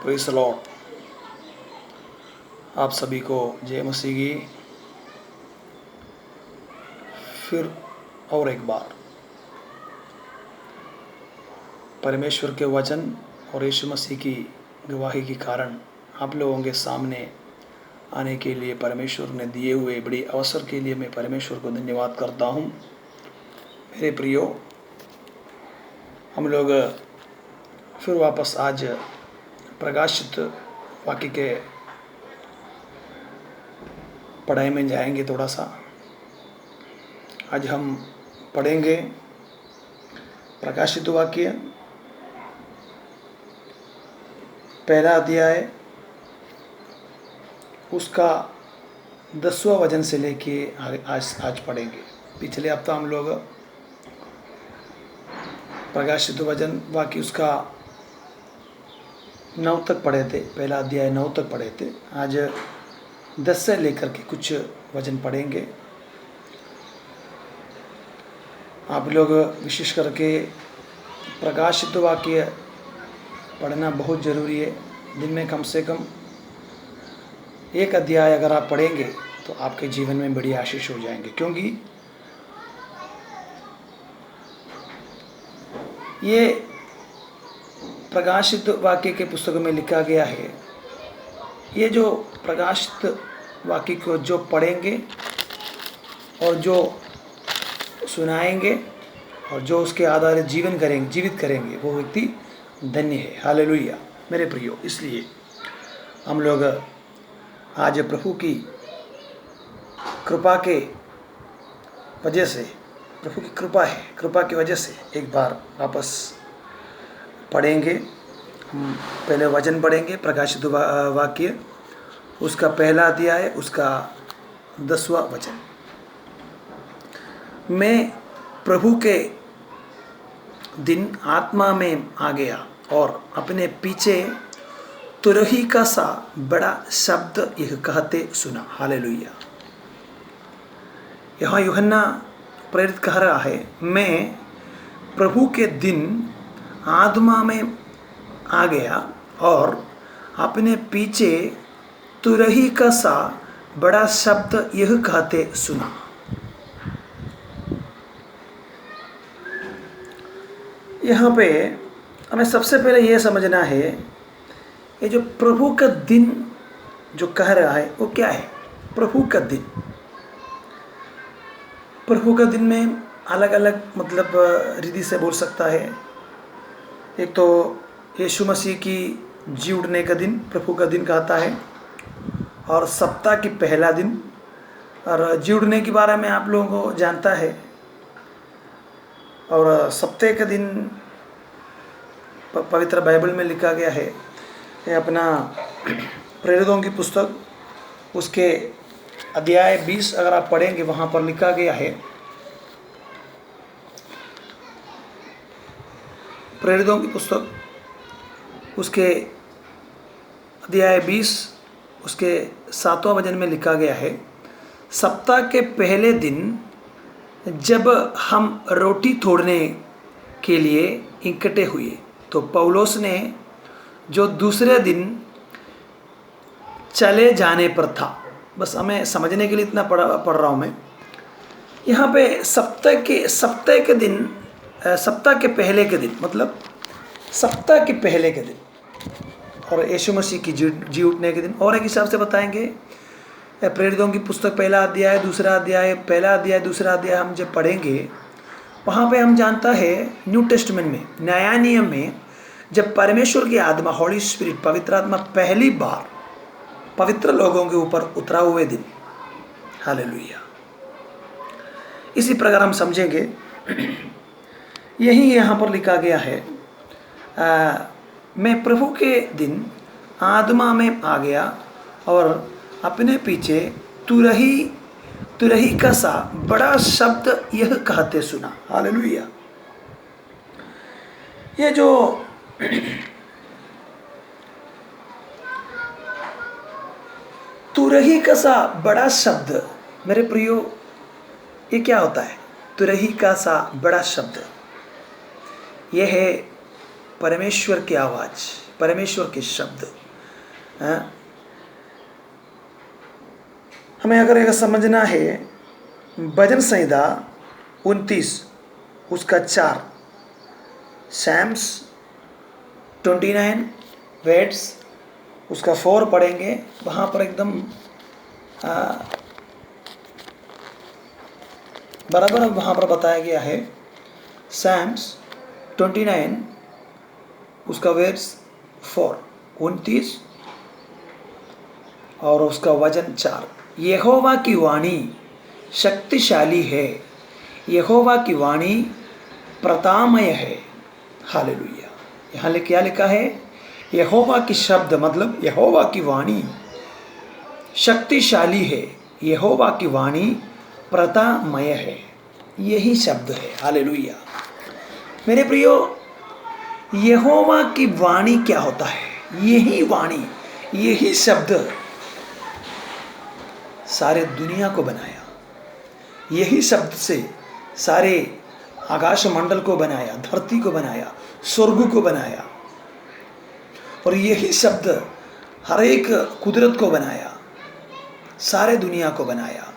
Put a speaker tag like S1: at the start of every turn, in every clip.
S1: Praise the Lord. आप सभी को जय मसीह की फिर और एक बार परमेश्वर के वचन और यीशु मसीह की गवाही के कारण आप लोगों के सामने आने के लिए परमेश्वर ने दिए हुए बड़ी अवसर के लिए मैं परमेश्वर को धन्यवाद करता हूँ। मेरे प्रियो, हम लोग फिर वापस आज प्रकाशित वाक्य के पढ़ाई में जाएंगे। थोड़ा सा आज हम पढ़ेंगे प्रकाशित वाक्य पहला अध्याय, उसका 10वां वचन से लेके आज पढ़ेंगे। पिछले हफ्ता हम लोग प्रकाशित वचन वाक्य उसका 9 तक पढ़े थे। पहला अध्याय 9 तक पढ़े थे। आज 10 से लेकर के कुछ वचन पढ़ेंगे। आप लोग विशेष करके प्रकाशित वाक्य पढ़ना बहुत ज़रूरी है। दिन में कम से कम एक अध्याय अगर आप पढ़ेंगे तो आपके जीवन में बड़ी आशीष हो जाएंगे, क्योंकि ये प्रकाशित वाक्य के पुस्तक में लिखा गया है। ये जो प्रकाशित वाक्य को जो पढ़ेंगे और जो सुनाएंगे और जो उसके आधारित जीवित करेंगे वो व्यक्ति धन्य है। हालेलुया मेरे प्रियो। इसलिए हम लोग आज प्रभु की कृपा के वजह से, प्रभु की कृपा है, कृपा की वजह से एक बार वापस पढ़ेंगे। हम पहले वचन पढ़ेंगे प्रकाशित वाक्य, उसका पहला अध्याय, उसका 10वां वचन। मैं प्रभु के दिन आत्मा में आ गया और अपने पीछे तुरही का सा बड़ा शब्द यह कहते सुना। हालेलुया। यहाँ यूहन्ना प्रेरित कह रहा है, मैं प्रभु के दिन आत्मा में आ गया और अपने पीछे तुरही का सा बड़ा शब्द यह कहते सुना। यहाँ पे हमें सबसे पहले यह समझना है, ये जो प्रभु का दिन जो कह रहा है वो क्या है। प्रभु का दिन, प्रभु का दिन में अलग अलग मतलब रीति से बोल सकता है। एक तो यीशु मसीह की जी उठने का दिन प्रभु का दिन कहता है, और सप्ताह की पहला दिन। और जी उठने के बारे में आप लोगों को जानता है। और सप्ताह का दिन पवित्र बाइबल में लिखा गया है। ये अपना प्रेरितों की पुस्तक उसके अध्याय 20 अगर आप पढ़ेंगे, वहाँ पर लिखा गया है, प्रेरितों की पुस्तक उसके अध्याय 20 उसके 7वां वचन में लिखा गया है, सप्ताह के पहले दिन जब हम रोटी तोड़ने के लिए इकट्ठे हुए तो पौलुस ने जो दूसरे दिन चले जाने पर था। बस हमें समझने के लिए इतना पढ़ रहा हूँ मैं। यहाँ पे सप्ताह के दिन, सप्ताह के पहले के दिन मतलब सप्ताह के पहले के दिन, और यीशु मसीह की जी उठने के दिन। और एक हिसाब से बताएंगे, प्रेरितों की पुस्तक पहला अध्याय, दूसरा अध्याय, पहला अध्याय, दूसरा अध्याय हम जब पढ़ेंगे, वहाँ पे हम जानता है न्यू टेस्टमेंट में, नया नियम में, जब परमेश्वर की आत्मा, हॉली स्पिरिट, पवित्र आत्मा पहली बार पवित्र लोगों के ऊपर उतरा हुए दिन। हालेलुया। इसी प्रकार हम समझेंगे, यही यहाँ पर लिखा गया है, मैं प्रभु के दिन आत्मा में आ गया और अपने पीछे तुरही का सा बड़ा शब्द यह कहते सुना। हालेलुया। ये जो तुरही का सा बड़ा शब्द, मेरे प्रियो, ये क्या होता है? तुरही का सा बड़ा शब्द, यह है परमेश्वर की आवाज़, परमेश्वर के शब्द। हमें अगर यह समझना है, भजन संहिता 29 उसका 4, सैम्स 29 वर्ड्स उसका 4 पढ़ेंगे। वहाँ पर एकदम बराबर वहाँ पर बताया गया है। सैम्स 29 उसका वर्ड्स 4, 29 और उसका वचन 4। यहोवा की वाणी शक्तिशाली है, यहोवा की वाणी प्रतामय है। हालेलुया। यहाँ क्या लिखा है? यहोवा की शब्द मतलब यहोवा की वाणी शक्तिशाली है, यहोवा की वाणी प्रतामय है। यही शब्द है। हालेलुया। मेरे प्रियो, यहोवा की वाणी क्या होता है? यही वाणी, यही शब्द सारे दुनिया को बनाया। यही शब्द से सारे आकाश मंडल को बनाया, धरती को बनाया, स्वर्ग को बनाया। और यही शब्द हर एक कुदरत को बनाया, सारे दुनिया को बनाया।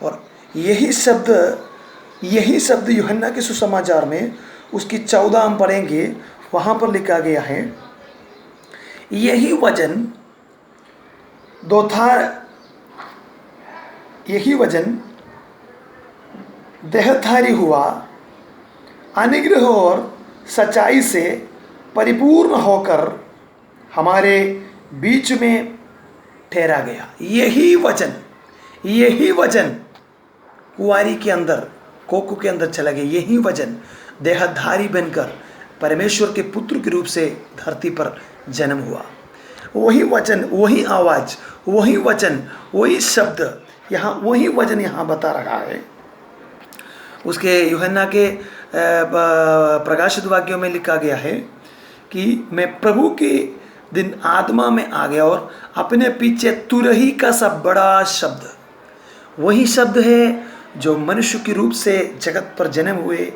S1: और यही शब्द यूहन्ना के सुसमाचार में उसकी 14 हम पढ़ेंगे, वहाँ पर लिखा गया है, यही वचन देहधारी हुआ, अनुग्रह और सच्चाई से परिपूर्ण होकर हमारे बीच में ठहरा गया। यही वचन कुंवारी के अंदर, कोकू के अंदर चला गया। यही वचन देहधारी बनकर परमेश्वर के पुत्र के रूप से धरती पर जन्म हुआ। वही वचन, वही आवाज़, वही वचन, वही शब्द, यहाँ वही वचन यहाँ बता रहा है। उसके यूहन्ना के प्रकाशित वाक्यों में लिखा गया है कि मैं प्रभु के दिन आत्मा में आ गया और अपने पीछे तुरही का सा बड़ा शब्द, वही शब्द है जो मनुष्य के रूप से जगत पर जन्म हुए।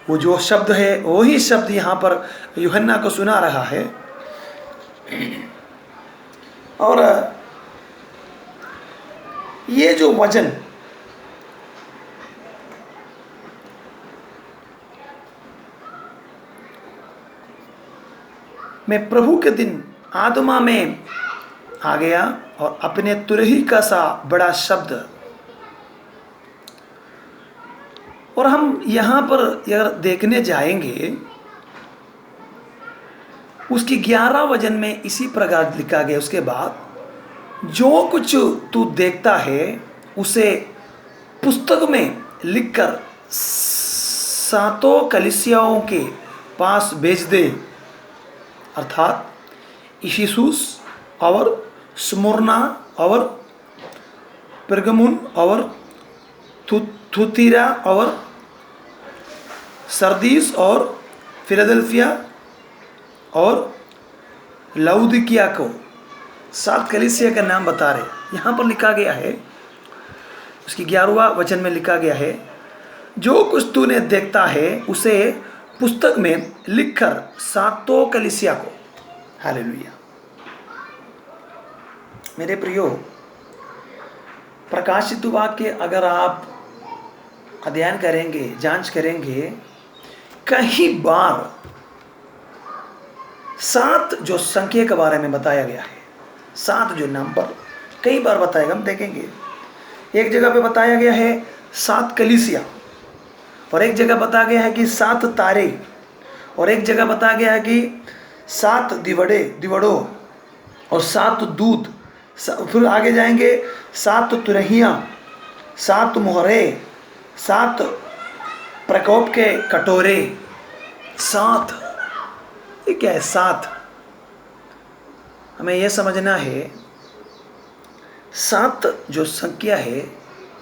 S1: वो जो शब्द है वही शब्द यहाँ पर यूहन्ना को सुना रहा है। और ये जो वचन मैं प्रभु के दिन आत्मा में आ गया और अपने तुरही का सा बड़ा शब्द। और हम यहाँ पर अगर देखने जाएंगे, उसकी 11 वचन में इसी प्रकार लिखा गया। उसके बाद जो कुछ तू देखता है उसे पुस्तक में लिखकर 7 कलीसियाओं के पास भेज दे, अर्थात इफिसुस और स्मुरना और पेर्गमुन और थुतीरा और सरदीस और फिलाडेल्फिया और लाउदिकिया को 7 कलीसिया का नाम बता रहे। यहाँ पर लिखा गया है, उसकी 11वां वचन में लिखा गया है, जो कुछ तूने देखता है उसे पुस्तक में लिखकर 7 कलीसिया को। हालेलुया। मेरे प्रियो, प्रकाशित वाक्य अगर आप अध्ययन करेंगे, जांच करेंगे, कई बार 7 जो संख्या के बारे में बताया गया है, 7 जो नंबर कई बार बताएगा, हम देखेंगे। एक जगह पे बताया गया है 7 कलीसिया, और एक जगह बताया गया है कि 7 तारे, और एक जगह बताया गया है कि 7 दिवड़ों और 7 दूत। फिर आगे जाएंगे 7 तुरहियाँ, 7 मोहरे, 7 प्रकोप के कटोरे। 7 ये क्या है? 7 हमें यह समझना है, 7 जो संख्या है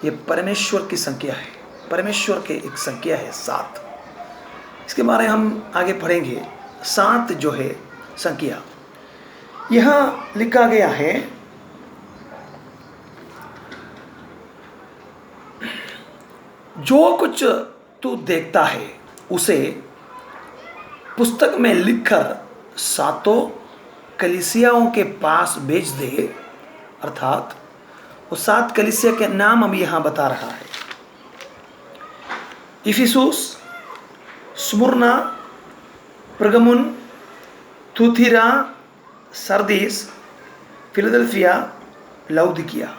S1: ये परमेश्वर की संख्या है, परमेश्वर के एक संख्या है 7। इसके बारे में हम आगे पढ़ेंगे। 7 जो है संख्या, यहाँ लिखा गया है, जो कुछ तू देखता है उसे पुस्तक में लिखकर सातों कलीसियाओं के पास भेज दे। अर्थात वो 7 कलीसिया के नाम अब यहाँ बता रहा है। Ephesus, Smyrna, Pergamum, Thyatira, Sardis, Philadelphia, Laodicea.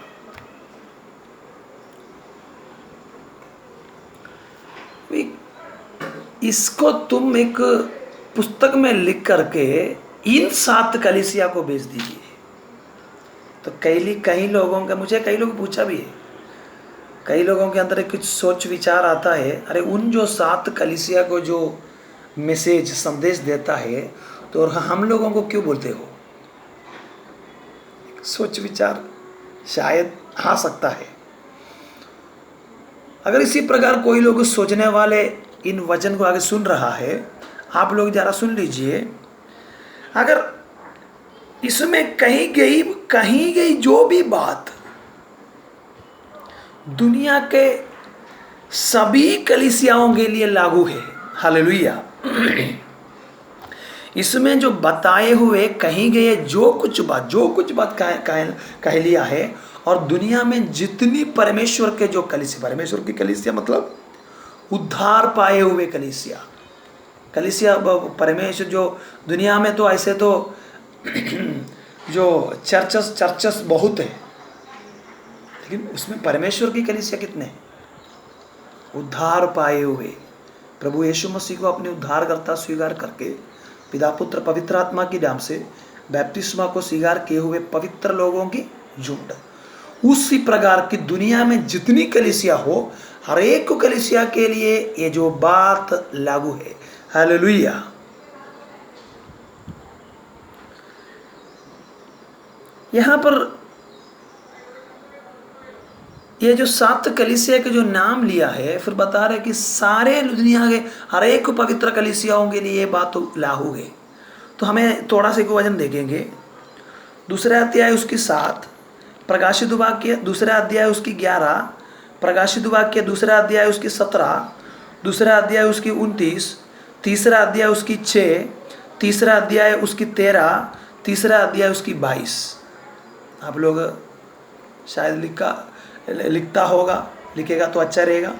S1: इसको तुम एक पुस्तक में लिख करके इन 7 कलीसिया को भेज दीजिए। तो कई लोगों का, मुझे कई लोग पूछा भी है, कई लोगों के अंदर कुछ सोच विचार आता है, अरे उन जो 7 कलीसिया को जो मैसेज संदेश देता है तो हम लोगों को क्यों बोलते हो? सोच विचार शायद आ सकता है। अगर इसी प्रकार कोई लोग सोचने वाले इन वचन को आगे सुन रहा है, आप लोग जरा सुन लीजिए। अगर इसमें कही गई जो भी बात दुनिया के सभी कलीसियाओं के लिए लागू है, हालेलुया। इसमें जो बताए हुए कही गए जो कुछ बात कह लिया है, और दुनिया में जितनी परमेश्वर के जो कलीसिया, परमेश्वर की कलीसिया मतलब उद्धार पाए हुए कलीसिया परमेश्वर जो दुनिया में, तो ऐसे तो जो चर्चस बहुत है, लेकिन उसमें परमेश्वर की कलीसिया कितने हैं? उद्धार पाए हुए, प्रभु यीशु मसीह को अपने उद्धारकर्ता स्वीकार करके पिता पुत्र पवित्र आत्मा के नाम से बैप्तिस्मा को स्वीकार किए हुए पवित्र लोगों की झुंड। उसी प्रकार की दुनिया में जितनी कलीसिया हो, हर एक कलीसिया के लिए ये जो बात लागू है, हालेलुया। यहाँ पर ये जो 7 कलीसिया के जो नाम लिया है, फिर बता रहे कि सारे दुनिया के हर एक पवित्र कलीसियाओं के लिए ये बात तो लागू है। तो हमें थोड़ा सा एक वचन देखेंगे। दूसरा अध्याय उसकी 7, प्रकाशित वाक्य दूसरा अध्याय उसकी 11, प्रकाशित वाक्य दूसरा अध्याय उसकी 17, दूसरा अध्याय उसकी 29, तीसरा अध्याय उसकी 6, तीसरा अध्याय उसकी 13, तीसरा अध्याय उसकी 22। आप लोग शायद लिखता होगा, लिखेगा तो अच्छा रहेगा।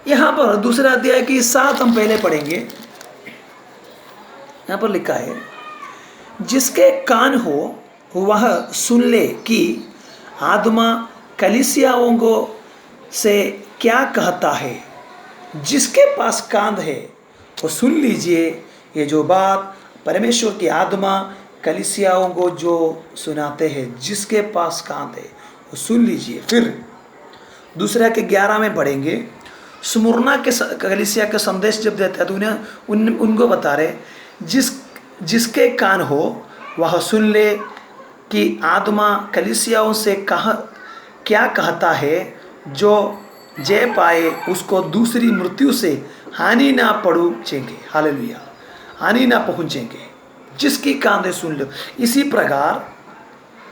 S1: यहाँ पर दूसरा अध्याय की 7 हम पहले पढ़ेंगे। यहाँ पर लिखा है, जिसके कान हो वह सुन ले कि आत्मा कलीसियाओं को से क्या कहता है। जिसके पास कान है वो सुन लीजिए, ये जो बात परमेश्वर की आत्मा कलीसियाओं को जो सुनाते हैं, जिसके पास कान है वो सुन लीजिए। फिर दूसरा के 11 में पढ़ेंगे, स्मुरना के कलीसिया का संदेश जब देता है तो उनको बता रहे, जिसके कान हो वह सुन ले कि आत्मा कलीसियाओं से क्या कहता है। जो जय पाए उसको दूसरी मृत्यु से हानि ना पहुँचेंगे, हालेलुया, हानि ना पहुँचेंगे। जिसकी कान है सुन लो। इसी प्रकार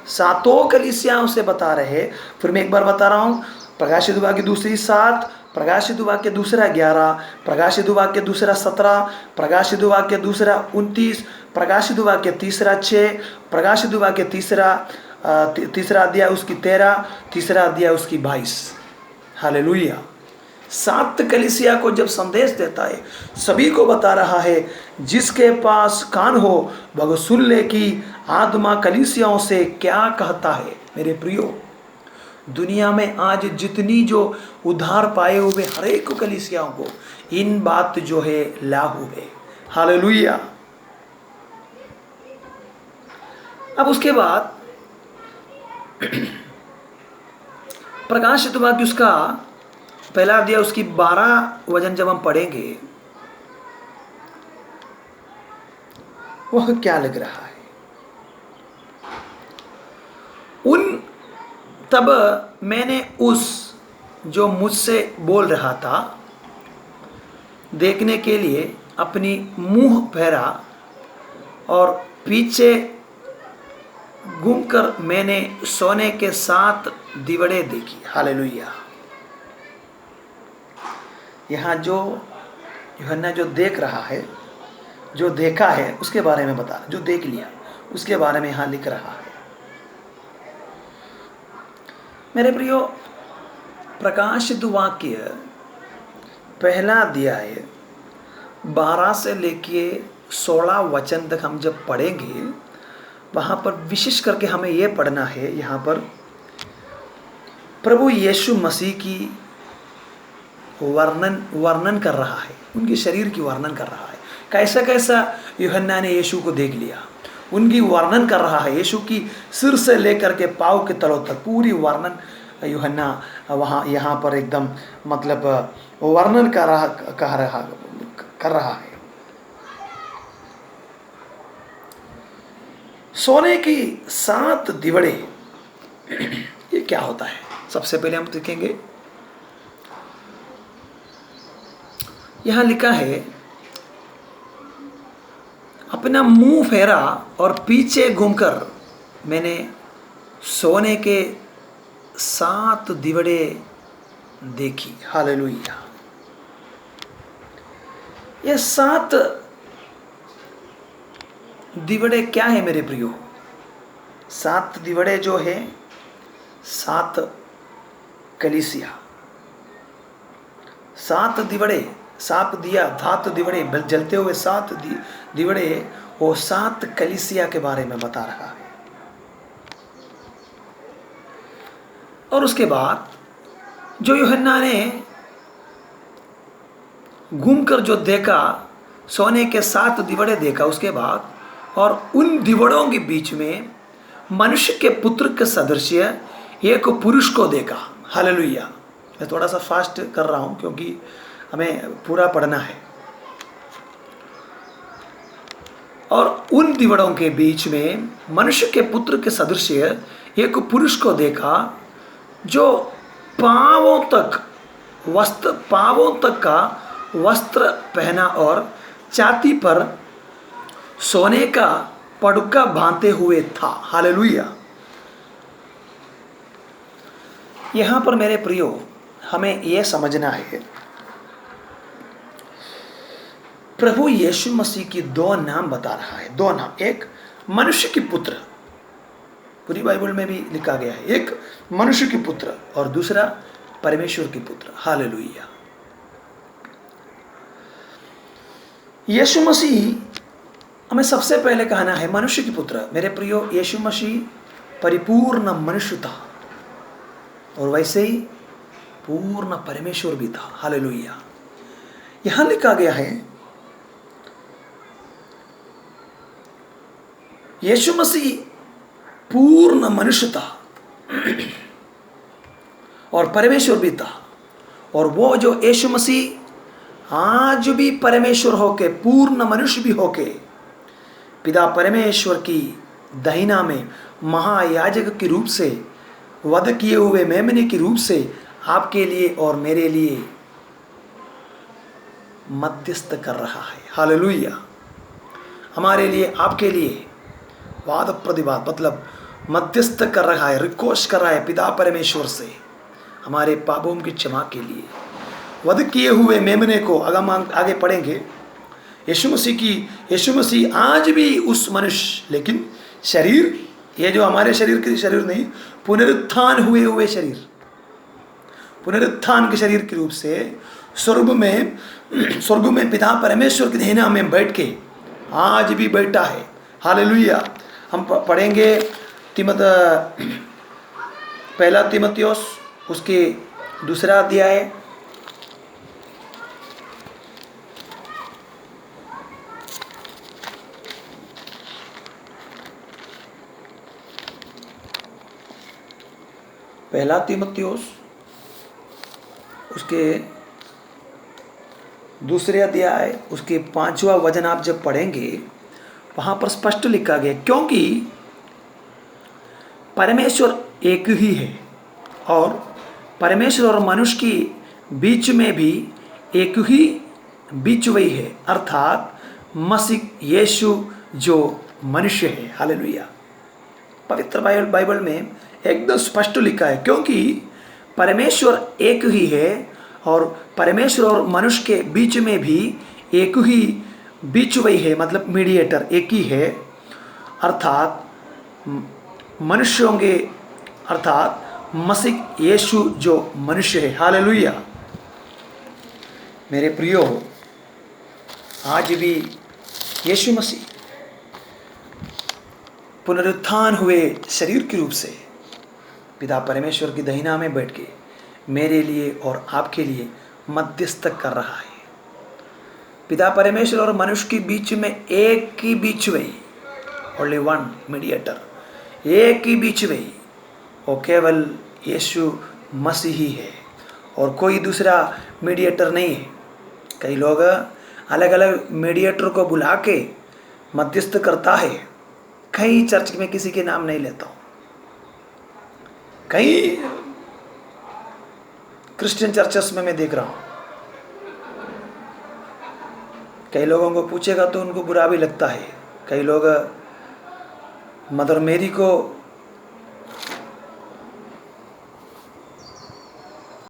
S1: 7 कलीसियाओं से बता रहे। फिर मैं एक बार बता रहा हूँ, प्रकाशित वाक्य दूसरी 7, प्रकाशित वाक्य दूसरा 11, प्रकाशित वाक्य दूसरा 17, प्रकाशित वाक्य दूसरा 29, प्रकाशित वाक्य तीसरा 6, प्रकाशित वाक्य तीसरा अध्याय उसकी 13, तीसरा अध्याय उसकी 22। हालेलुया। 7 कलीसिया को जब संदेश देता है, सभी को बता रहा है, जिसके पास कान हो वह सुन ले कि आत्मा कलीसियाओं से क्या कहता है। मेरे प्रियो, दुनिया में आज जितनी जो उद्धार पाए हुए हर एक कलीसियाओं को इन बात जो है लागू है, हालेलुया। अब उसके बाद प्रकाशित वाक्य उसका पहला अध्याय उसकी 12 वचन जब हम पढ़ेंगे, वह क्या लग रहा है। तब मैंने उस जो मुझसे बोल रहा था देखने के लिए अपनी मुंह फेरा और पीछे घूमकर मैंने सोने के 7 दीवड़े देखी। हालेलुया। यहाँ जो यूहन्ना जो देख रहा है जो देखा है उसके बारे में बता, जो देख लिया उसके बारे में यहाँ लिख रहा है। मेरे प्रियो, प्रकाशित वाक्य पहला अध्याय 12 से लेके 16 वचन तक हम जब पढ़ेंगे, वहाँ पर विशेष करके हमें ये पढ़ना है, यहाँ पर प्रभु यीशु मसीह की वर्णन कर रहा है, उनके शरीर की वर्णन कर रहा है। कैसा कैसा यूहन्ना ने यीशु को देख लिया, उनकी वर्णन कर रहा है। यीशु की सिर से लेकर के पाँव के तलों तक पूरी वर्णन यूहन्ना वहाँ यहाँ पर एकदम मतलब वर्णन कर रहा है। सोने की 7 दिवड़े, ये क्या होता है? सबसे पहले हम देखेंगे, यहाँ लिखा है, अपना मुंह फेरा और पीछे घूमकर मैंने सोने के 7 दिवड़े देखी। हालेलुया। ये 7 दिवड़े क्या है मेरे प्रियो? 7 दिवड़े जो है 7 कलीसिया, 7 दिवड़े, 7 दिया, धात दिवड़े जलते हुए 7 दिवड़े, वो 7 कलीसिया के बारे में बता रहा है। और उसके बाद जो यूहन्ना ने घूमकर जो देखा, सोने के 7 दिवड़े देखा, उसके बाद और उन दिवड़ों के बीच में मनुष्य के पुत्र के सदृश एक पुरुष को देखा। हालेलुया। मैं थोड़ा सा फास्ट कर रहा हूं क्योंकि हमें पूरा पढ़ना है। और उन दिवड़ों के बीच में मनुष्य के पुत्र के सदृश एक पुरुष को देखा, जो पांवों तक का वस्त्र पहना और छाती पर सोने का पड़ुका बांधे हुए था। हालेलुया। यहाँ पर मेरे प्रियो, हमें यह समझना है, प्रभु यीशु मसीह की 2 नाम बता रहा है। 2 नाम, एक मनुष्य की पुत्र, पूरी बाइबल में भी लिखा गया है, एक मनुष्य की पुत्र और दूसरा परमेश्वर की पुत्र। हालेलुया। यीशु मसीह, हमें सबसे पहले कहना है मनुष्य की पुत्र। मेरे प्रियो, यीशु मसीह परिपूर्ण मनुष्य था और वैसे ही पूर्ण परमेश्वर भी था। हालेलुया। यहां लिखा गया है, यीशु मसीह पूर्ण मनुष्य था और परमेश्वर भी था। और वो जो यीशु मसीह आज भी परमेश्वर होके, पूर्ण मनुष्य भी होके, पिता परमेश्वर की दहिना में महायाजक के रूप से, वध किए हुए मेमने के रूप से आपके लिए और मेरे लिए मध्यस्थ कर रहा है। हालेलुया। हमारे लिए, आपके लिए वाद प्रतिवाद, मतलब मध्यस्थ कर रहा है, रिक्वेस्ट कर रहा है पिता परमेश्वर से हमारे पापों की क्षमा के लिए। वध किए हुए मेमने को आगे पढ़ेंगे। यीशु मसीह आज भी उस मनुष्य, लेकिन शरीर, ये जो हमारे शरीर के शरीर नहीं, पुनरुत्थान हुए शरीर, पुनरुत्थान के शरीर के रूप से स्वर्ग में पिता परमेश्वर की दहिना में बैठ के आज भी बैठा है। हालेलुया। हम पढ़ेंगे पहला तीमुथियुस, उसके 2 अध्याय, पहला तीमुथियुस उसके 2 अध्याय, उसके 5वां वचन आप जब पढ़ेंगे, वहां पर स्पष्ट लिखा गया, क्योंकि परमेश्वर एक ही है और परमेश्वर और मनुष्य के बीच में भी एक ही बीच वही है, अर्थात मसीह यीशु जो मनुष्य है। हालेलुया। पवित्र बाइबल में एकदम स्पष्ट लिखा है, क्योंकि परमेश्वर एक ही है और परमेश्वर और मनुष्य के बीच में भी एक ही बीच वही है, मतलब मीडिएटर एक ही है, अर्थात मनुष्यों के, अर्थात मसीह यीशु जो मनुष्य है। हालेलुया। मेरे प्रियो, आज भी यीशु मसीह पुनरुत्थान हुए शरीर के रूप से पिता परमेश्वर की दहिना में बैठ के मेरे लिए और आपके लिए मध्यस्थ कर रहा है। पिता परमेश्वर और मनुष्य के बीच में एक ही बीच वही, ओनली वन मीडिएटर, एक ही बीच वही, वो केवल यीशु मसीह ही है और कोई दूसरा मीडिएटर नहीं है। कई लोग अलग अलग मीडिएटर को बुला के मध्यस्थ करता है। कई चर्च में किसी के नाम नहीं लेता हूँ, कई क्रिश्चियन चर्चेस में मैं देख रहा हूँ। कई लोगों को पूछेगा तो उनको बुरा भी लगता है। कई लोग मदर मेरी को